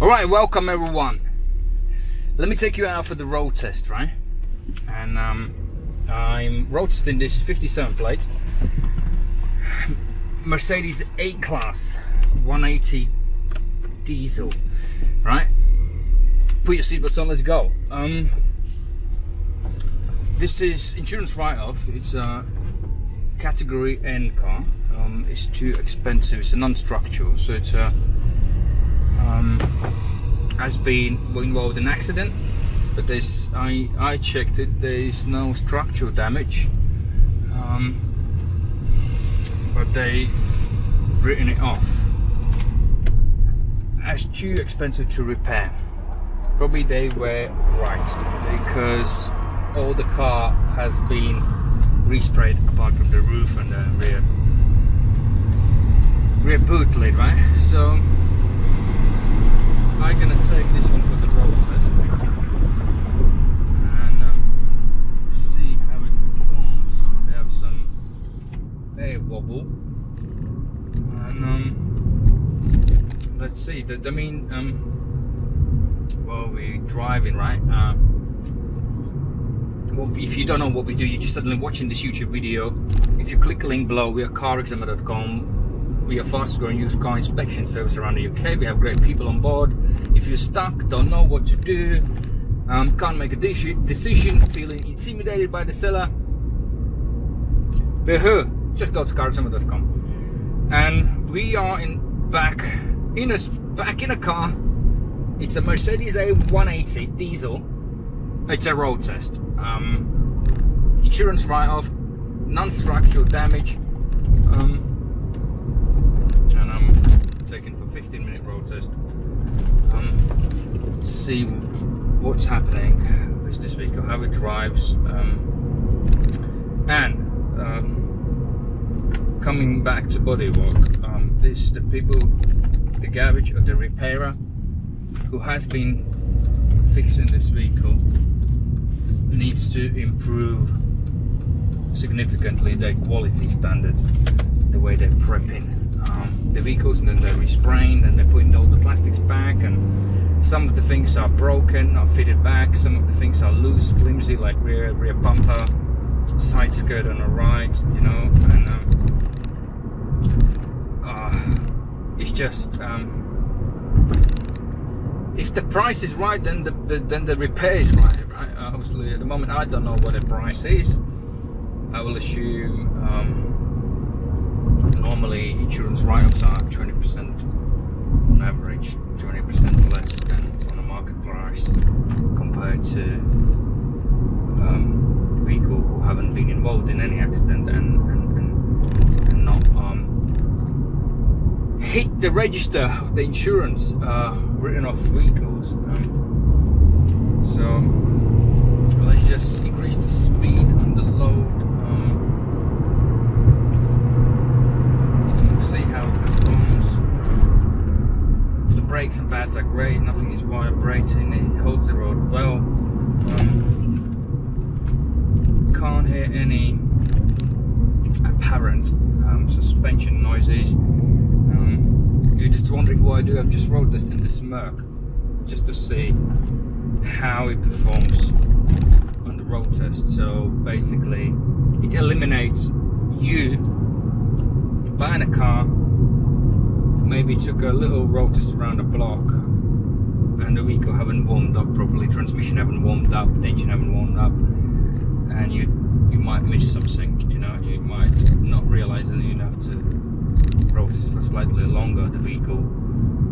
Alright, welcome everyone. Let me take you out for the road test, right? And I'm road testing this 57 plate Mercedes A-Class 180 diesel, right? Put your seatbelts on, let's go. This is insurance write-off. It's a category N car. It's too expensive. It's a non-structural, so it's a has been involved in an accident, but there's I checked it. There is no structural damage, but they've written it off as too expensive to repair. Probably they were right, because all the car has been resprayed apart from the roof and the rear boot lid, right? So I'm gonna take this one for the road test and see how it performs. They have some air wobble, and let's see. Well, we're driving, right? Well, if you don't know what we do, you're just suddenly watching this YouTube video. If you click the link below, we are CarExamer.com. We are fastest growing used car inspection service around the UK. We have great people on board. If you're stuck, don't know what to do, can't make a decision, feeling intimidated by the seller, just go to CarExamer.com. And we are back in a car. It's a Mercedes A180 diesel. It's a road test. Insurance write-off, non-structural damage, and I'm taking for 15-minute road test. See what's happening with this vehicle, how it drives, and coming back to bodywork. The garage or the repairer who has been fixing this vehicle needs to improve significantly their quality standards, the way they're prepping the vehicles, and then they're respraying, and they're putting all the plastics back, and some of the things are broken, not fitted back, some of the things are loose, flimsy, like rear bumper, side skirt on the right, you know, and it's just if the price is right, then the repair is right? Obviously, at the moment, I don't know what the price is. I will assume normally insurance write-offs are 20% on average, 20% less than on the market price compared to people who haven't been involved in any accident and not hit the register of the insurance written off vehicles. So let's just increase the speed on the load. See how it performs. The brakes and pads are great, nothing is vibrating, it holds the road well. Can't hear any apparent suspension noises. You're just wondering what I do. I'm just road testing the Merc just to see how it performs on the road test. So basically it eliminates you buying a car, maybe took a little road test around the block and the vehicle haven't warmed up properly, transmission haven't warmed up, engine haven't warmed up, and you might miss something, you know, you might not realize that you have to road test for slightly longer the vehicle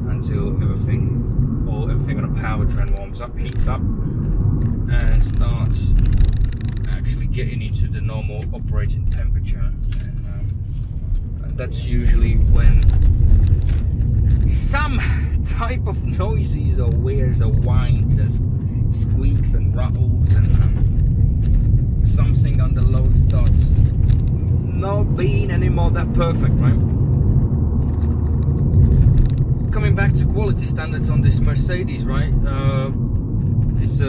until everything on a powertrain warms up, heats up, and starts actually getting into the normal operating temperature. That's usually when some type of noises or whirs or whines and squeaks and rattles and something on the load starts not being anymore that perfect, right? Coming back to quality standards on this Mercedes, right? It's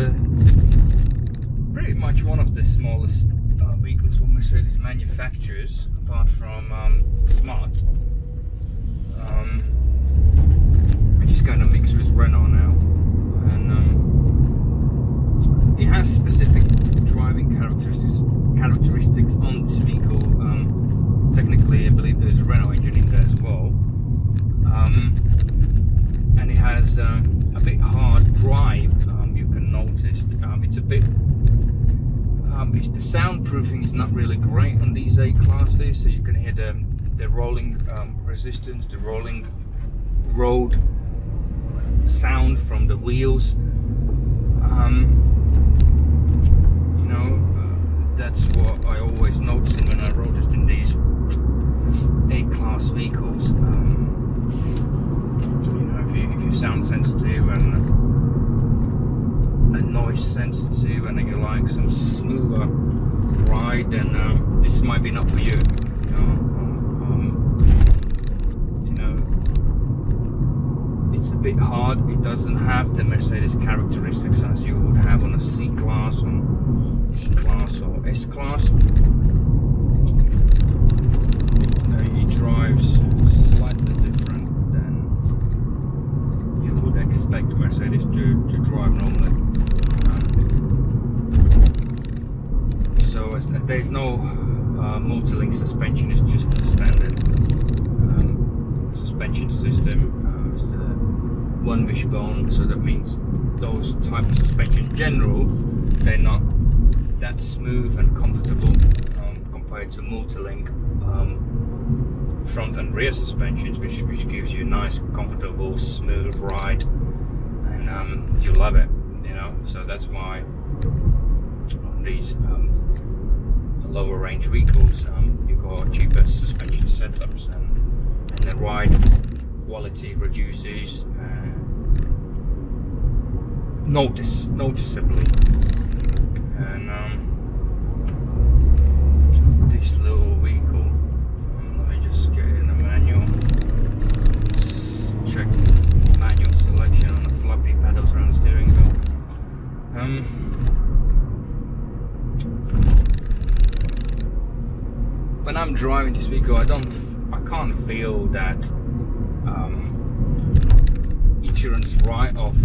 pretty much one of the smallest vehicles for Mercedes manufacturers, apart from Smart. We're just going to mix with Renault now. characteristics on this vehicle. Technically, I believe there's a Renault engine in there as well, and it has a bit hard drive. You can notice it's a bit. The soundproofing is not really great on these A classes, so you can hear the rolling resistance, the rolling road sound from the wheels. That's what I always notice when I rode this in these A-class vehicles. If you're sound sensitive and noise sensitive, and then you like some smoother ride, then this might be not for you. It's a bit hard. It doesn't have the Mercedes characteristics as you would have on a C-Class, on E-Class or S-Class. It drives slightly different than you would expect Mercedes to drive normally. So as there's no multi-link suspension, it's just a standard suspension system. It's the one wishbone, so that means those type of suspension in general, they're not that smooth and comfortable compared to multi-link front and rear suspensions, which gives you a nice, comfortable, smooth ride, and you love it. So that's why on these lower range vehicles you got cheaper suspension setups, and the ride quality reduces noticeably. And this little vehicle, let me just get in the manual, check manual selection on the floppy paddles around the steering wheel. When I'm driving this vehicle, I can't feel that insurance write-off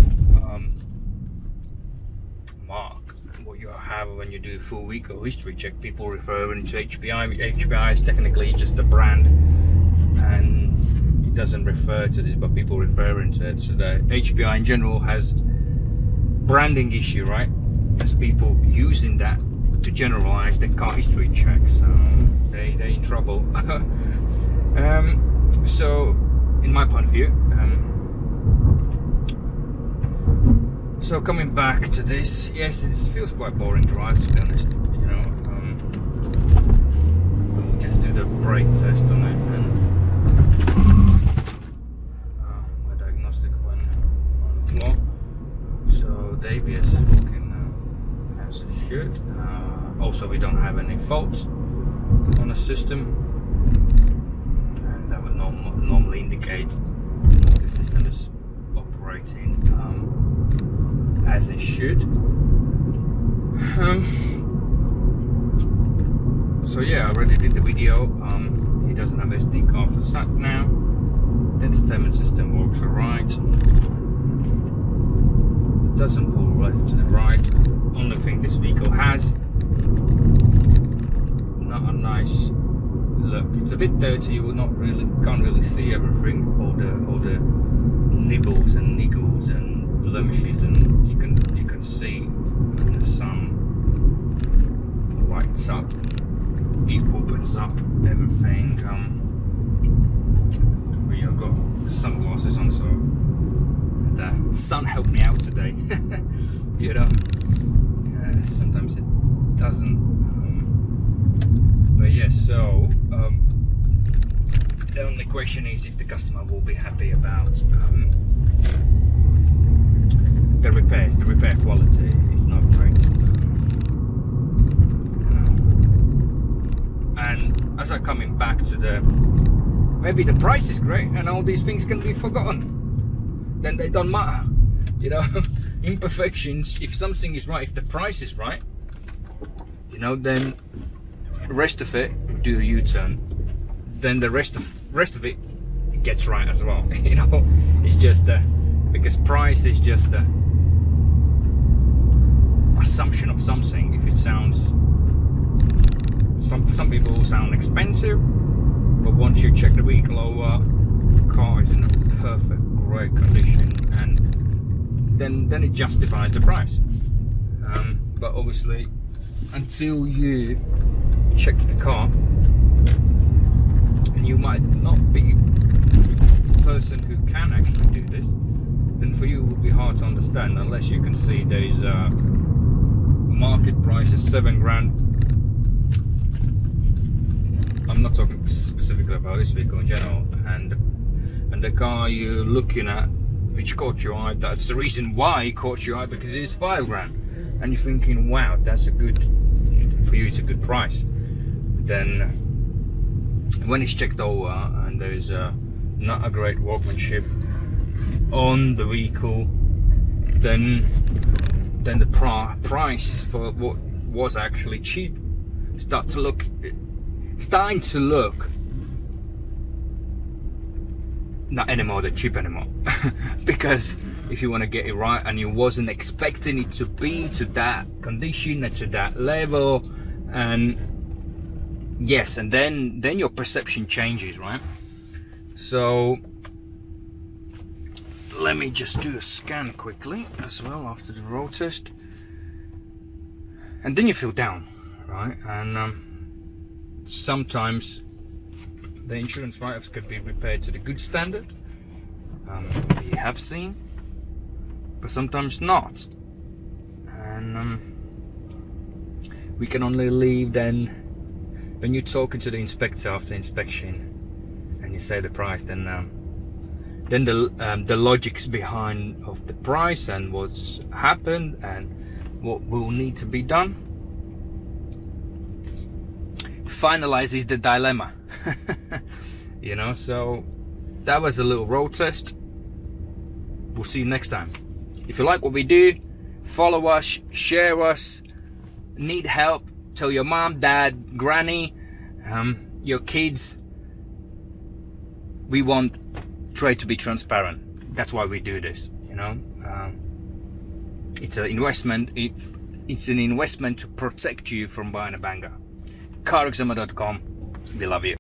mark what you have when you do full vehicle history check. People referring to HPI. HPI is technically just a brand, and it doesn't refer to this, but people referring to it. So the HPI in general has branding issue, right? As people using that to generalize their car history checks, they're in trouble. So in my point of view, so coming back to this, yes, it feels quite boring drive, to be honest. We'll just do the brake test on it, and my diagnostic went on the floor. So the ABS is working as it should. Also, we don't have any faults on the system, and that would normally indicate the system is operating as it should. So yeah, I already did the video. He doesn't have SD card for sat now. The entertainment system works alright. It doesn't pull left to the right. Only thing this vehicle has, not a nice look. It's a bit dirty. You can't really see everything. All the nibbles and niggles and blemishes, and you can see when the sun lights up, it opens up everything. I've got sunglasses on, so the sun helped me out today. Sometimes it doesn't. But yes, so the only question is if the customer will be happy about the repairs. The repair quality is not great. And as I'm coming back to maybe the price is great and all these things can be forgotten, then they don't matter. Imperfections, if something is right, if the price is right, then the rest of it, do a U-turn, then the rest of it gets right as well. It's just because price is just the assumption of something. If it sounds some people will sound expensive, but once you check the vehicle over, the car is in a perfect, great condition, and then it justifies the price. But obviously, until you check the car, and you might not be the person who can actually do this, then for you it would be hard to understand unless you can see there is a market price is 7 grand. I'm not talking specifically about this vehicle in general, and the car you're looking at, which caught your eye, that's the reason why it caught your eye, because it is 5 grand, and you're thinking, wow, that's for you, it's a good price. Then when it's checked over and there's not a great workmanship on the vehicle, then the price for what was actually cheap starting to look not anymore that cheap anymore. Because if you want to get it right and you wasn't expecting it to be to that condition and to that level, and yes, and then your perception changes, right? So let me just do a scan quickly as well after the road test, and then you feel down, right? And sometimes the insurance write-offs could be repaired to the good standard, we have seen, but sometimes not. And we can only leave then when you're talking to the inspector after inspection and you say the price, then the logics behind of the price and what's happened and what will need to be done finalizes the dilemma. You know, so that was a little road test. We'll see you next time. If you like what we do, follow us, share us, need help, tell your mom, dad, granny, your kids. We want trade to be transparent. That's why we do this, you know. It's an investment. It's an investment to protect you from buying a banger. CarExamer.com. We love you.